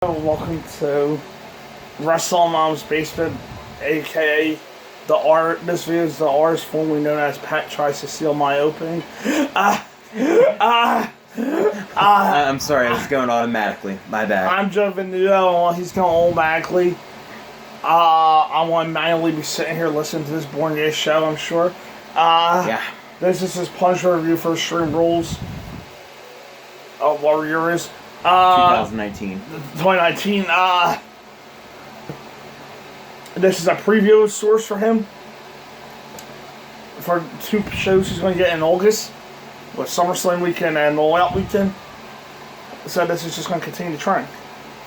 Welcome to Wrestle Mom's Basement, aka the art. This video is the artist formerly known as Pat tries to steal my opening. I'm sorry, it's going automatically. My bad. I'm Joe Venuto, he's going automatically. I want to manually be sitting here listening to this boring ass show, I'm sure. Yeah. This is his Punisher review for Extreme Rules of Warriors. 2019. 2019. This is a preview source for him for two shows he's going to get in August with SummerSlam weekend and All Out weekend. So this is just going to continue the trend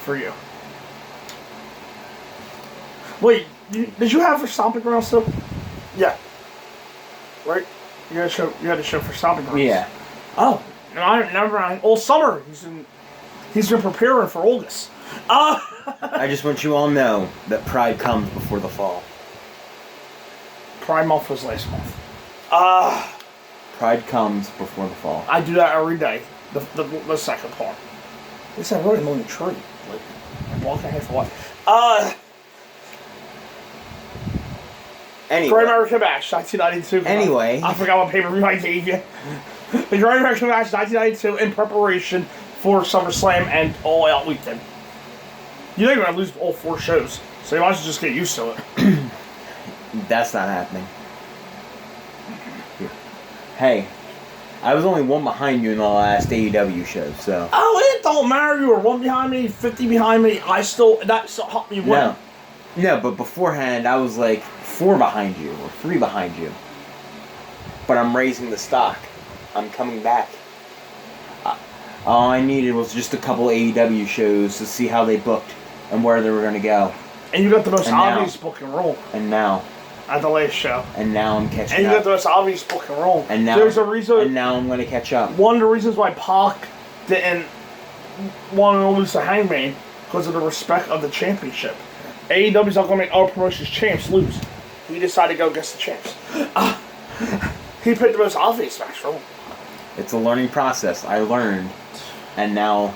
for you. Wait, did you have for Stomping Grounds too? Yeah. Right? You had a show for Stomping Grounds. Yeah. Oh, no, never mind. All summer he's been preparing for August. I just want you all to know that pride comes before the fall. Pride Month was last month. Pride comes before the fall. I do that every day. The second part. It's a really long tree. Like, I'm walking half a what? Anyway. Great American Bash, 1992. Anyway. I forgot what pay-per-view I gave you. The Great American Bash, 1992, in preparation for SummerSlam and All Out weekend. You know you're going to lose all four shows, so you might as well just get used to it. That's not happening. Hey, I was only one behind you in the last AEW show, so... Oh, it don't matter. You were one behind me, 50 behind me. That still helped me win. No, but beforehand, I was like 4 behind you, or 3 behind you. But I'm raising the stock. I'm coming back. All I needed was just a couple AEW shows to see how they booked and where they were going to go. And you got the most obvious book and roll. And now. At the latest show. And now I'm catching up. And you got the most obvious book and roll. And now. There's a reason. And now I'm going to catch up. One of the reasons why Pac didn't want to lose to Hangman because of the respect of the championship. AEW's not going to make other promotions champs lose. He decided to go against the champs. He picked the most obvious match for him. It's a learning process. I learned. And now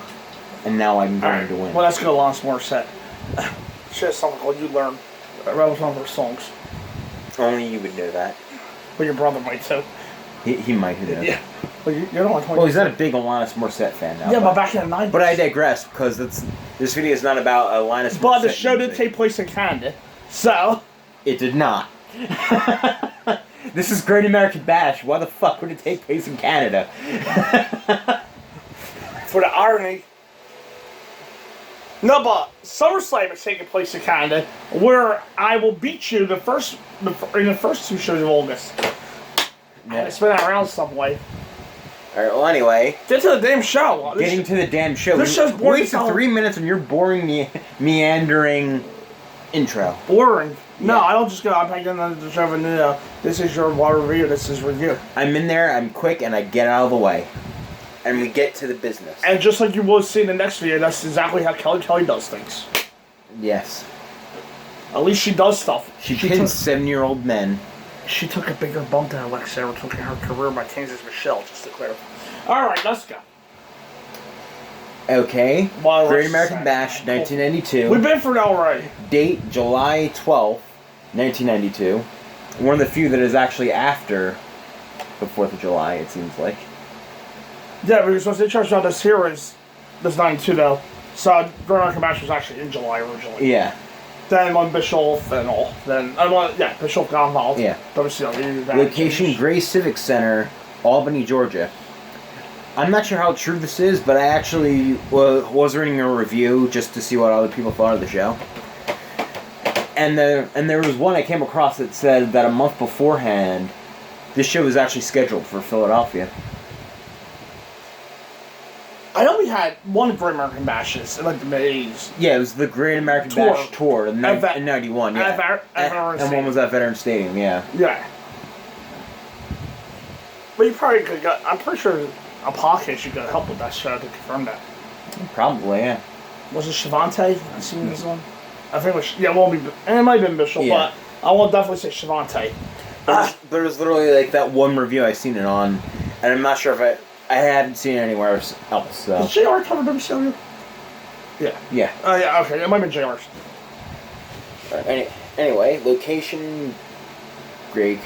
I'm going to win. Well, let's go Lance Morissette. She has something called You Learn. That was one of her songs. Only you would know that. Well, your brother might too. He might, who knows. Yeah. Well, you're the one. Well, he's not a big Alanis Morissette fan now. Yeah, but back in the 90s. But I digress, because this video is not about Alanis Morissette. But the show did take place in Canada, so... It did not. This is Great American Bash. Why the fuck would it take place in Canada? For the irony... No, but SummerSlam is taking place in Canada, where I will beat you in the first 2 shows of August. Yeah. It's been around some way. Alright, well anyway. Get to the damn show. Getting to the damn show. This show's boring. Wasted 3 minutes on your boring, meandering intro. Boring. No, I don't just go, I'm taking the show. This is your water review, this is review. I'm in there, I'm quick, and I get out of the way. And we get to the business. And just like you will see in the next video, that's exactly how Kelly does things. Yes. At least she does stuff. She pins 7-year-old men. She took a bigger bump than Alexa ever took in her career by Kansas Michelle, just to clarify. Alright, let's go. Okay. Great American Bash, 1992. We've been through it already. Date, July 12th, 1992. One of the few that is actually after the 4th of July, it seems like. Yeah, because what's interesting about this here is this 92 though. So Great American Bash was actually in July originally. Yeah. Then when Bischoff and all, Bischoff got involved. Yeah. WCW. Location, Gray Civic Center, Albany, Georgia. I'm not sure how true this is, but I actually was reading a review just to see what other people thought of the show. And there was one I came across that said that a month beforehand, this show was actually scheduled for Philadelphia. I know we had one Great American Bashes in like the mid-80s. Yeah, it was the Great American Bash Tour in 91, yeah. And one was at Veteran Stadium, yeah. Yeah. But you probably could get, I'm pretty sure a podcast you could help with that show to confirm that. Probably, yeah. Was it Shavante? I seen this one. I think it was, yeah, it won't be, and it might have been Bishop, but I will definitely say Shavante. But it was literally like that one review I seen it on, and I'm not sure if I haven't seen it anywhere else, so. Did JR cover WCW? Yeah. Yeah. Yeah, okay. It might have been JR's. Anyway, location, Great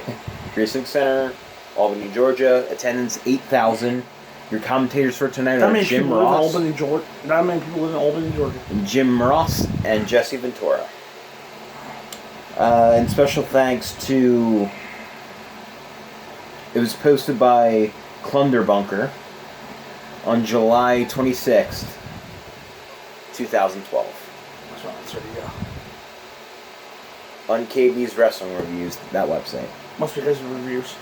Civic Center, Albany, Georgia. Attendance 8,000. Your commentators for tonight That are many Jim people live in Ross. Albany, Georgia. That many people live in Albany, Georgia. Jim Ross and Jesse Ventura. And special thanks to... It was posted by Clunderbunker on July 26th, 2012. That's right. There you go. On KB's Wrestling Reviews, that website. Must be his reviews.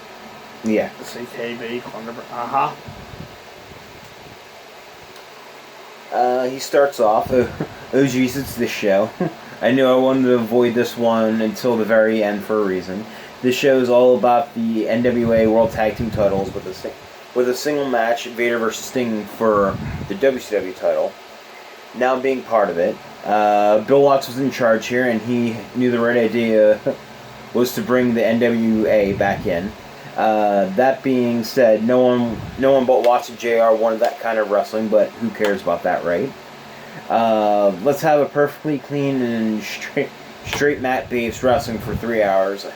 Yeah. The CKB, Clunderbunker. He starts off, oh jeez, it's this show. I knew I wanted to avoid this one until the very end for a reason. This show is all about the NWA World Tag Team titles with a single match, Vader vs. Sting for the WCW title. Now being part of it, Bill Watts was in charge here, and he knew the right idea was to bring the NWA back in. That being said, no one but Watts and JR wanted that kind of wrestling, but who cares about that, right? Let's have a perfectly clean and straight mat-based wrestling for 3 hours.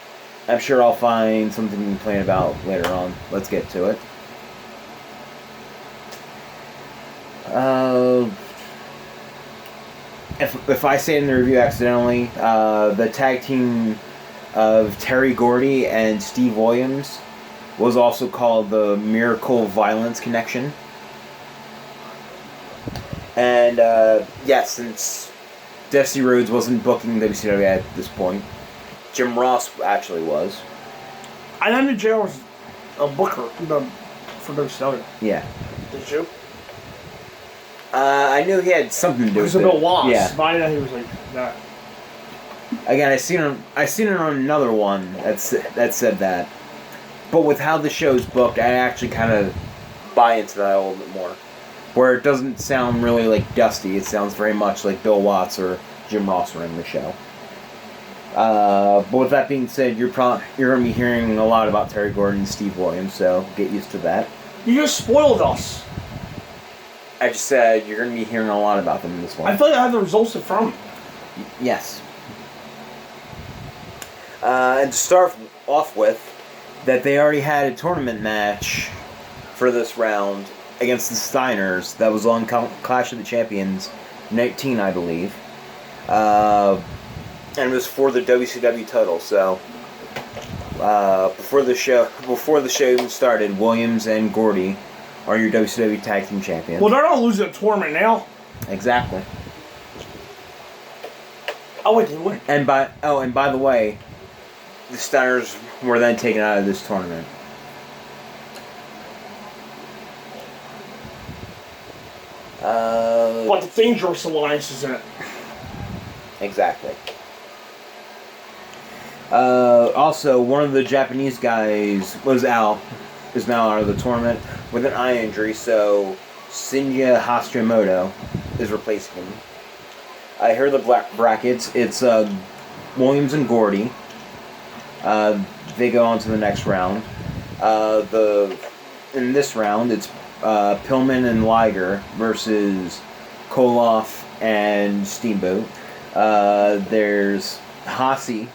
I'm sure I'll find something to complain about later on. Let's get to it. If I say it in the review accidentally, the tag team of Terry Gordy and Steve Williams was also called the Miracle Violence Connection. And, since Dusty Rhodes wasn't booking WCW at this point, Jim Ross actually was. I knew JR was a booker for WCW. Yeah. Did you? I knew he had something to do with it. It was Bill Watts, yeah. but I didn't know he was like that. Again, I seen it on another one that said that. But with how the show's booked, I actually kind of buy into that a little bit more. Where it doesn't sound really like Dusty, it sounds very much like Bill Watts or Jim Ross running the show. But with that being said, you're going to be hearing a lot about Terry Gordon and Steve Williams, so get used to that. You just spoiled us. I just said you're going to be hearing a lot about them in this one. I thought I had the results from. Yes. And to start off with, that they already had a tournament match for this round against the Steiners that was on Clash of the Champions 19, I believe. And it was for the WCW title, so before the show even started, Williams and Gordy are your WCW Tag Team Champions. Well, they're not losing a tournament now. Exactly. Oh wait, they win. And by the way, the Steiners were then taken out of this tournament. But the Dangerous Alliance is in it. Exactly. Also, one of the Japanese guys is now out of the tournament with an eye injury, so Shinya Hashimoto is replacing him. I heard the black brackets. It's Williams and Gordy. They go on to the next round. In this round, it's Pillman and Liger versus Koloff and Steamboat. There's Hasi.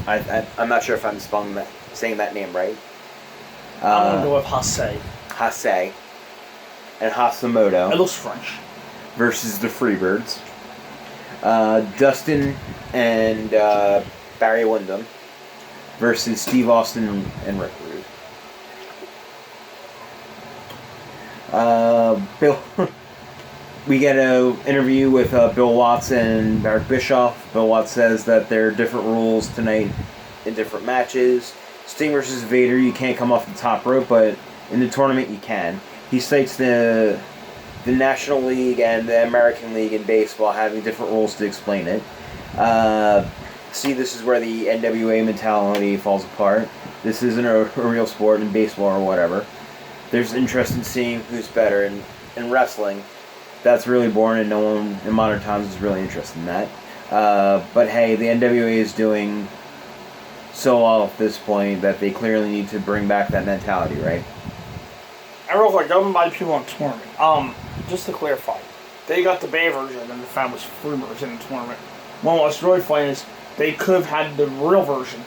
I'm not sure if I'm saying that name right. I'm going to go with Hase. Hase. And Hashimoto. It looks French. Versus the Freebirds. Dustin and Barry Windham versus Steve Austin and Rick Rude. Bill, we get an interview with Bill Watts and Eric Bischoff. Bill Watts says that there are different rules tonight in different matches. Sting versus Vader, you can't come off the top rope, but in the tournament you can. He cites the National League and the American League in baseball having different rules to explain it. See, this is where the NWA mentality falls apart. This isn't a real sport in baseball or whatever. There's interest in seeing who's better. In wrestling, that's really boring, and no one in modern times is really interested in that. But hey, the NWA is doing so well at this point that they clearly need to bring back that mentality, right? And real quick, don't invite people on tournament. Just to clarify, they got the bad version, and the famous free version in the tournament. Well, what's really funny is they could have had the real version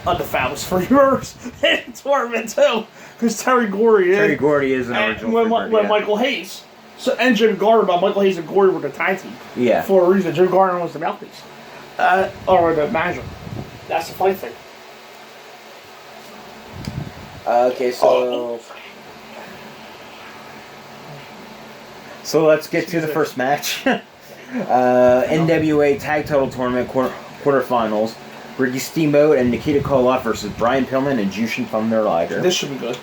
of the famous free version in the tournament too, because Terry Gordy is an original. When Michael Hayes, and Jim Gardner, but Michael Hayes and Gordy were the tag team. Yeah. For a reason, Jim Gardner was the mouthpiece, or the manager. That's the funny thing. Okay, so. So let's get to the first match. NWA Tag Title Tournament quarterfinals. Ricky Steamboat and Nikita Koloff versus Brian Pillman and Jushin Thunder Liger. This should be good.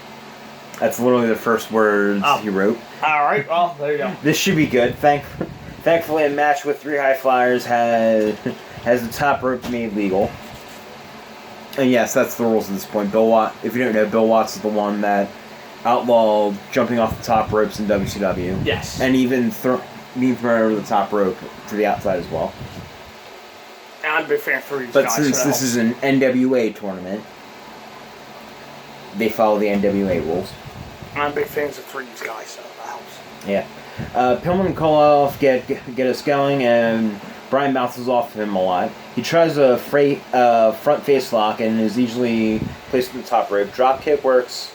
That's literally the first words he wrote. Alright, well, there you go. This should be good. Thankfully, a match with 3 high flyers has the top rope made legal. And yes, that's the rules at this point. Bill Watts, if you don't know, Bill Watts is the one that outlawed jumping off the top ropes in WCW. Yes. And even being thrown over the top rope to the outside as well. And I'm a big fan for these but guys. But since this is an NWA tournament, they follow the NWA rules. I'm big fans of 3's guys, so that helps. Yeah. Pillman and Koloff get us going, and Brian bounces off him a lot. He tries a front face lock and is easily placed on the top rope. Drop kick works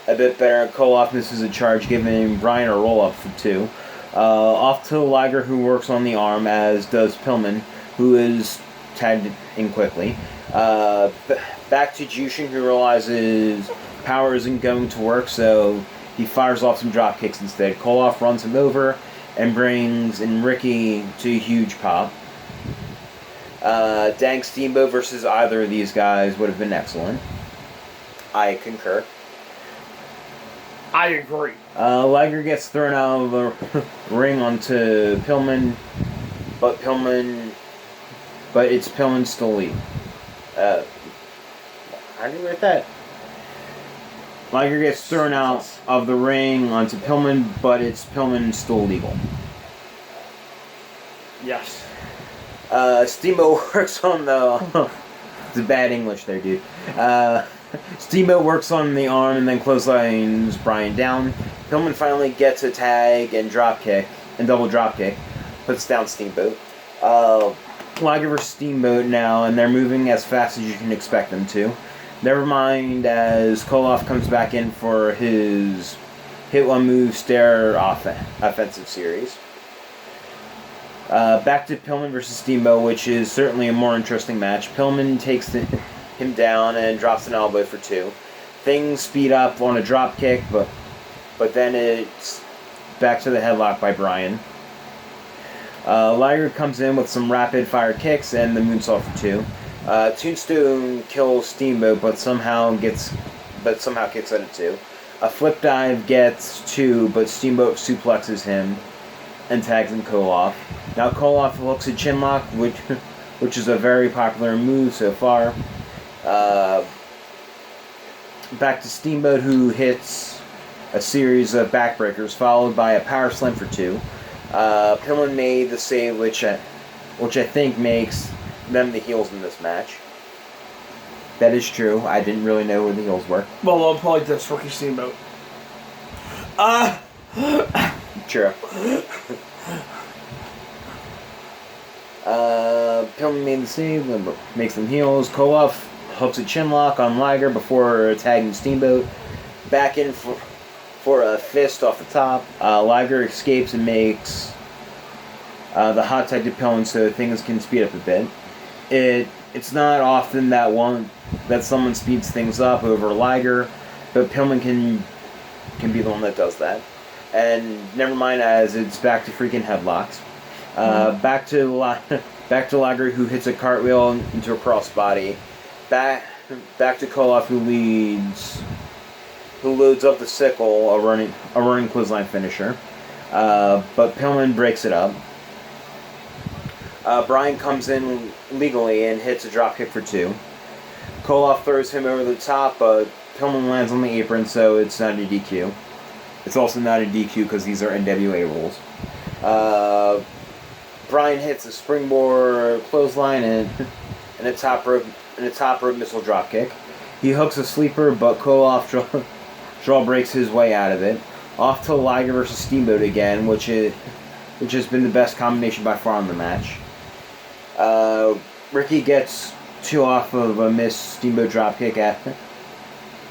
a bit better. Koloff misses a charge, giving Brian a roll up for 2. Off to Liger, who works on the arm, as does Pillman, who is tagged in quickly. Back to Jushin, who realizes power isn't going to work, so he fires off some drop kicks instead. Koloff runs him over and brings in Ricky to a huge pop. Dang Steamboat versus either of these guys would have been excellent. I concur. I agree. Liger gets thrown out of the ring onto Pillman, but it's Pillman still lead. How do you write that? Liger gets thrown out of the ring onto Pillman, but it's Pillman still legal. Yes. Steamboat works on the... It's a bad English there, dude. Steamboat works on the arm and then clotheslines Brian down. Pillman finally gets a tag and double drop kick. Puts down Steamboat. Liger versus Steamboat now, and they're moving as fast as you can expect them to. Never mind as Koloff comes back in for his hit one move stare offensive series. Back to Pillman versus Steamboat, which is certainly a more interesting match. Pillman takes him down and drops an elbow for 2. Things speed up on a drop kick, but then it's back to the headlock by Brian. Liger comes in with some rapid fire kicks and the moonsault for 2. Tombstone kills Steamboat, but somehow kicks out of 2. A flip dive gets 2, but Steamboat suplexes him and tags in Koloff. Now Koloff hooks a chinlock, which is a very popular move so far. Back to Steamboat, who hits a series of backbreakers, followed by a power slam for 2. Pillman made the save, which I think makes them the heels in this match. That is true. I didn't really know where the heels were. Well, I'll probably this Ricky Steamboat. True. Pillman made the save, makes them heels. Koloff hooks a chinlock on Liger before tagging Steamboat. Back in for a fist off the top. Liger escapes and makes the hot tag to Pillman so things can speed up a bit. It's not often that someone speeds things up over Liger, but Pillman can be the one that does that. And never mind, as it's back to freaking headlocks. Back to Liger, who hits a cartwheel into a crossbody. Back to Koloff, who loads up the sickle, a running clothesline finisher. But Pillman breaks it up. Brian comes in legally and hits a dropkick for 2. Koloff throws him over the top, but Pillman lands on the apron, so it's not a DQ. It's also not a DQ because these are NWA rules. Brian hits a springboard clothesline and a top rope missile dropkick. He hooks a sleeper, but Koloff draw breaks his way out of it. Off to Liger versus Steamboat again, which which has been the best combination by far in the match. Ricky gets 2 off of a missed Steamboat dropkick,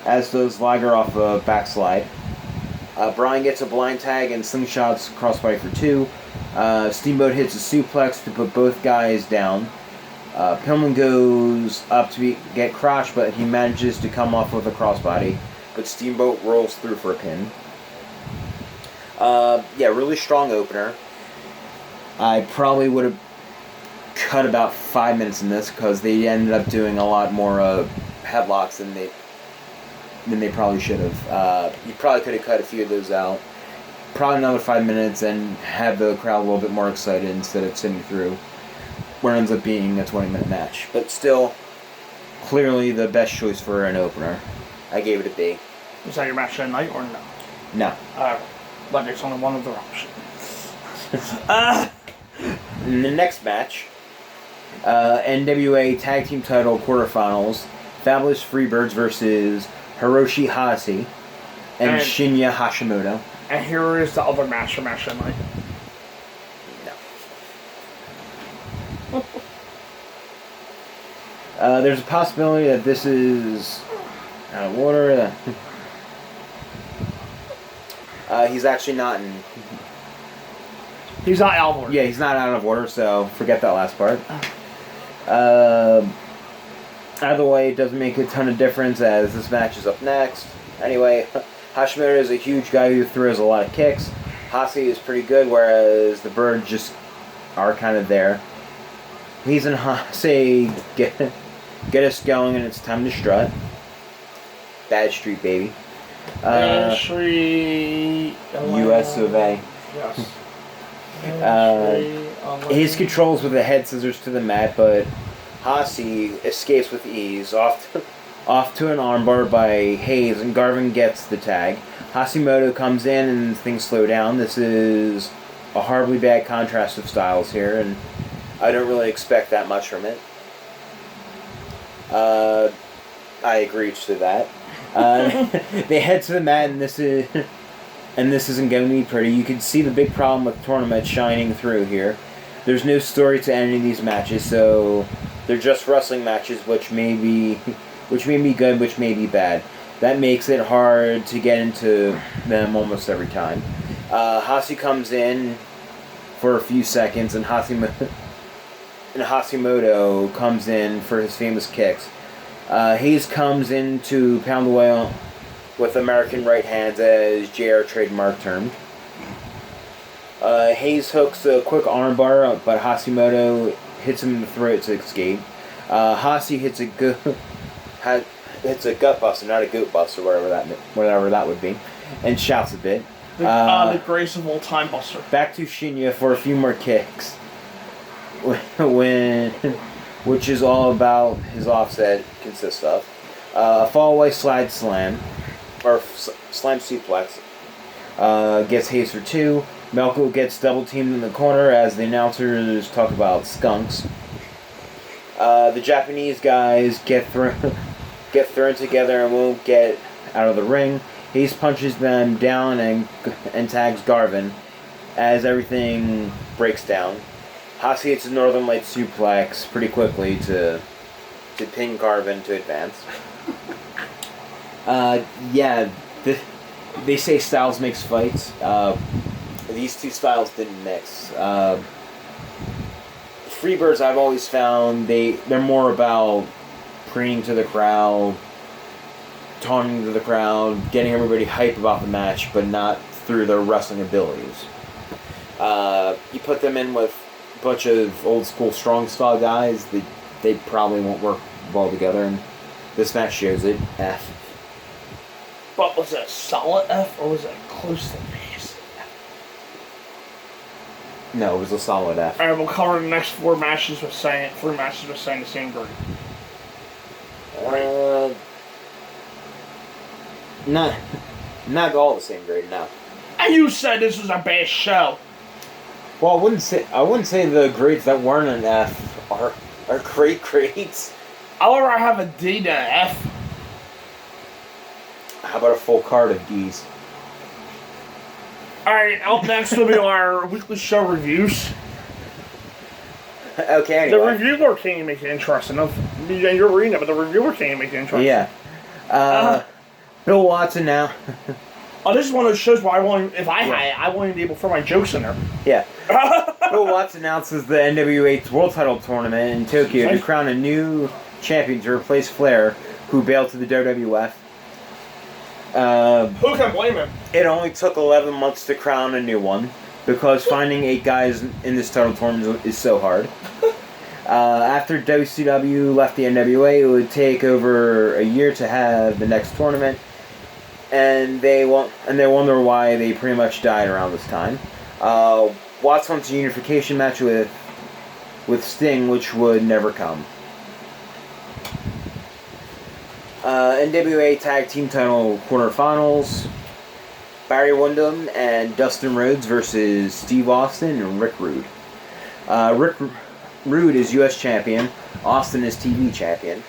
as does Liger off a backslide. Brian gets a blind tag and slingshots crossbody for 2. Steamboat hits a suplex to put both guys down. Pillman goes up to get crotch, but he manages to come off with a crossbody. But Steamboat rolls through for a pin. Really strong opener. I probably would have cut about 5 minutes in this because they ended up doing a lot more headlocks than they probably should have. You probably could have cut a few of those out. Probably another 5 minutes and have the crowd a little bit more excited instead of sitting through where it ends up being a 20-minute match. But still, clearly the best choice for an opener. I gave it a B. Was that your match of the night or no? No. But there's only one other option. In the next match, NWA Tag Team Title Quarterfinals, Fabulous Freebirds versus Hiroshi Hase and Shinya Hashimoto. And here is the other match of the night. No. There's a possibility that this is out of order. He's actually not in... He's not out of order. Yeah, he's not out of order, so forget that last part. Either way, it doesn't make a ton of difference as this match is up next. Anyway, Hashimoto is a huge guy who throws a lot of kicks. Hase is pretty good, whereas the Birds just are kind of there. He's in Hase, get us going, and it's time to strut. Bad Street, baby. Street... US of A. Yes. His controls with the head scissors to the mat, but Hase escapes with ease. Off to an armbar by Hayes, and Garvin gets the tag. Hashimoto comes in and things slow down. This is a horribly bad contrast of styles here, and I don't really expect that much from it. I agree to that. They head to the mat, and this isn't going to be pretty. You can see the big problem with the tournament shining through here. There's no story to any of these matches, so they're just wrestling matches, which may be good, which may be bad. That makes it hard to get into them almost every time. Hase comes in for a few seconds, and Hashimoto comes in for his famous kicks. Hayes comes in to pound away with American right hands, as JR trademark termed. Hayes hooks a quick armbar, but Hashimoto hits him in the throat to escape. Hase hits a gut buster, not a goat buster, whatever that would be, and shouts a bit. The greatest of all time buster. Back to Shinya for a few more kicks, which is all about his offset consists of. Fall away slide slam, or slam suplex, gets Hayes for 2. Melko gets double teamed in the corner as the announcers talk about skunks. The Japanese guys get thrown together and won't get out of the ring. Hayes punches them down and tags Garvin as everything breaks down. Hase hits a Northern Light suplex pretty quickly to pin Garvin to advance. They say styles makes fights. These two styles didn't mix. Freebirds, I've always found they're more about preening to the crowd, taunting to the crowd, getting everybody hype about the match, but not through their wrestling abilities. You put them in with a bunch of old school strong style guys, they probably won't work well together, and this match shows it. F. But was it a solid F, or was it close to base? No, it was a solid F. Alright, we'll cover the next 3 matches with saying the same grade. Not all the same grade, no. And you said this was a bad show. Well, I wouldn't say the grades that weren't an F are great grades. I'd rather have a D than an F. How about a full card of Ds? Alright, up next will be our weekly show reviews. Okay, The anyway. reviewer can't make it interesting. You're reading it, but the reviewer can't make it interesting. Yeah. Bill Watson now. Oh, this is one of those shows where I won't even be able to throw my jokes in there. Yeah. Bill Watson announces the NWA World Title Tournament in Tokyo to crown a new champion to replace Flair, who bailed to the WWF. Who can blame him? It only took 11 months to crown a new one, because finding 8 guys in this title tournament is so hard. After WCW left the NWA, it would take over a year to have the next tournament, and they wonder why they pretty much died around this time. Watts wants a unification match with Sting, which would never come. NWA Tag Team Title quarterfinals. Barry Windham and Dustin Rhodes versus Steve Austin and Rick Rude. Rick Rude is U.S. champion. Austin is TV champion.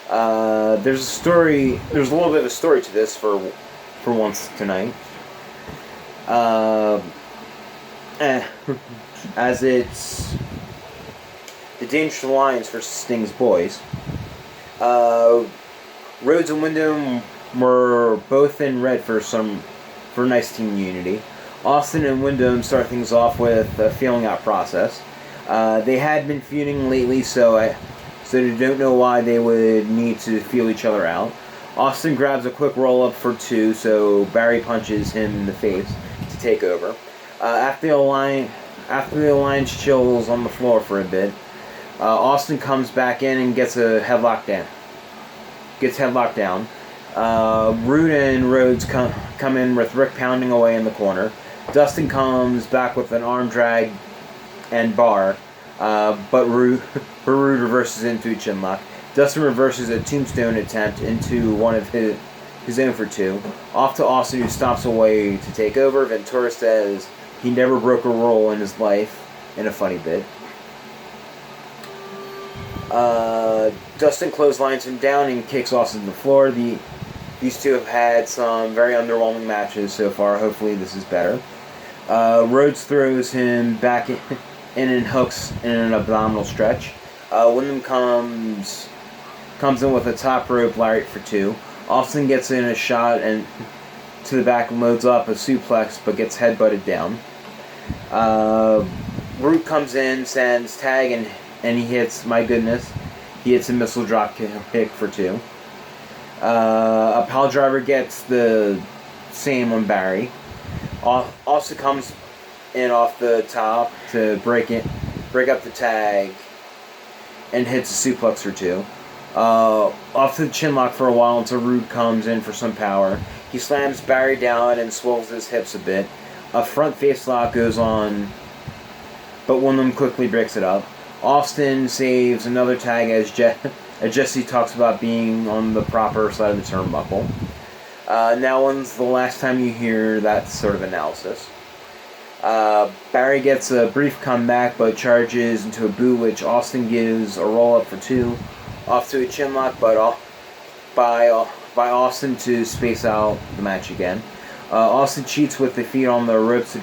There's a little bit of a story to this for once tonight. As it's the Dangerous Alliance versus Sting's Boys. Rhodes and Windham were both in red for nice team unity. Austin and Windham start things off with a feeling out process. They had been feuding lately, so they don't know why they would need to feel each other out. Austin grabs a quick roll up for 2, so Barry punches him in the face to take over. After the alliance chills on the floor for a bit, Austin comes back in and gets headlocked down. Rude and Rhodes come in with Rick pounding away in the corner. Dustin comes back with an arm drag and bar, but Rude reverses into a chinlock. Dustin reverses a tombstone attempt into one of his own for 2. Off to Austin, who stomps away to take over. Ventura says he never broke a roll in his life, in a funny bit. Dustin clotheslines him down and kicks Austin to the floor. These two have had some very underwhelming matches so far. Hopefully this is better. Rhodes throws him back in and hooks in an abdominal stretch. Windham comes in with a top rope lariat for 2. Austin gets in a shot and to the back and loads up a suplex, but gets headbutted down. Root comes in, sends tag, and he hits, my goodness, he hits a missile drop kick for 2. A pile driver gets the same on Barry. Also comes in off the top to break up the tag, and hits a suplex for 2. Off to the chinlock for a while until Rude comes in for some power. He slams Barry down and swivels his hips a bit. A front face lock goes on, but one of them quickly breaks it up. Austin saves another tag as Jesse talks about being on the proper side of the turnbuckle. Now when's the last time you hear that sort of analysis? Barry gets a brief comeback but charges into a boot, which Austin gives a roll up for 2. Off to a chinlock, but by Austin to space out the match again. Austin cheats with the feet on the ropes to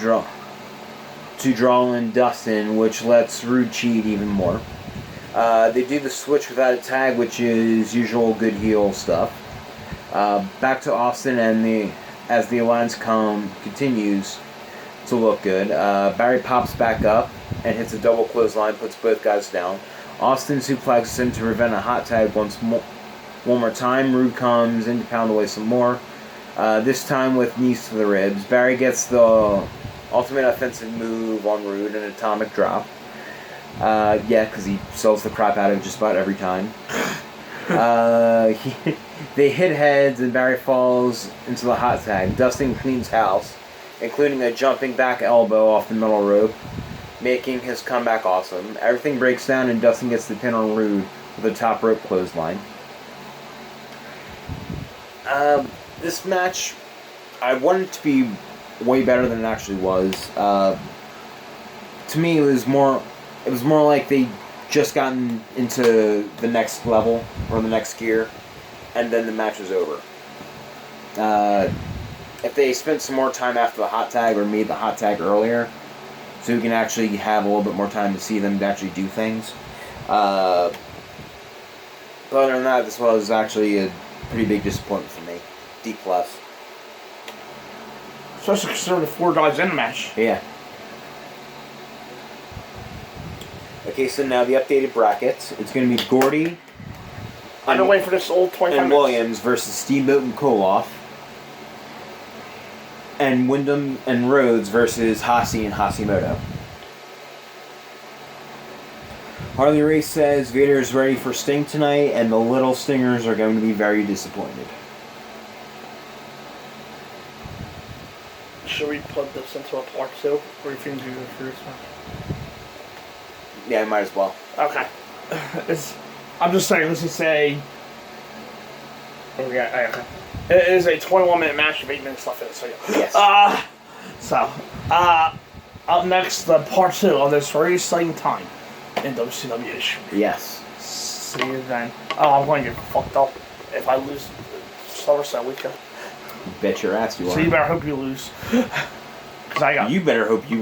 draw in Dustin, which lets Rude cheat even more. They do the switch without a tag, which is usual good heel stuff. Back to Austin, and as the alliance continues to look good. Barry pops back up and hits a double clothesline, puts both guys down. Austin suplexes him to prevent a hot tag one more time. Rude comes in to pound away some more. This time with knees to the ribs. Barry gets the ultimate offensive move on Rude, an atomic drop. Because he sells the crap out of it just about every time. They hit heads and Barry falls into the hot tag. Dustin cleans house, including a jumping back elbow off the middle rope, making his comeback awesome. Everything breaks down and Dustin gets the pin on Rude with a top rope clothesline. This match, I wanted it to be way better than it actually was. To me, it was more like they just gotten into the next level or the next gear, and then the match was over. if they spent some more time after the hot tag or made the hot tag earlier, so we can actually have a little bit more time to see them actually do things. But other than that, this was actually a pretty big disappointment for me. D+. Especially considering the 4 guys in the match. Yeah. Okay, so now the updated brackets. It's going to be Gordy I've been waiting for this old 25 and minutes. Williams versus Steamboat and Koloff. And Wyndham and Rhodes versus Hasi and Hashimoto. Harley Race says Vader is ready for Sting tonight, and the Little Stingers are going to be very disappointed. Should we put this into a part 2? Or do you think do the first one? Yeah, might as well. Okay. I'm just saying, let's just say... Okay. It is a 21-minute match with 8 minutes left in it, so yeah. Yes. Up next, the part 2 of this very exciting time in WCW history. Yes. See you then. Oh, I'm going to get fucked up if I lose SummerSlam weekend. Bet your ass you are. So you better hope you lose. Because I got... You better hope you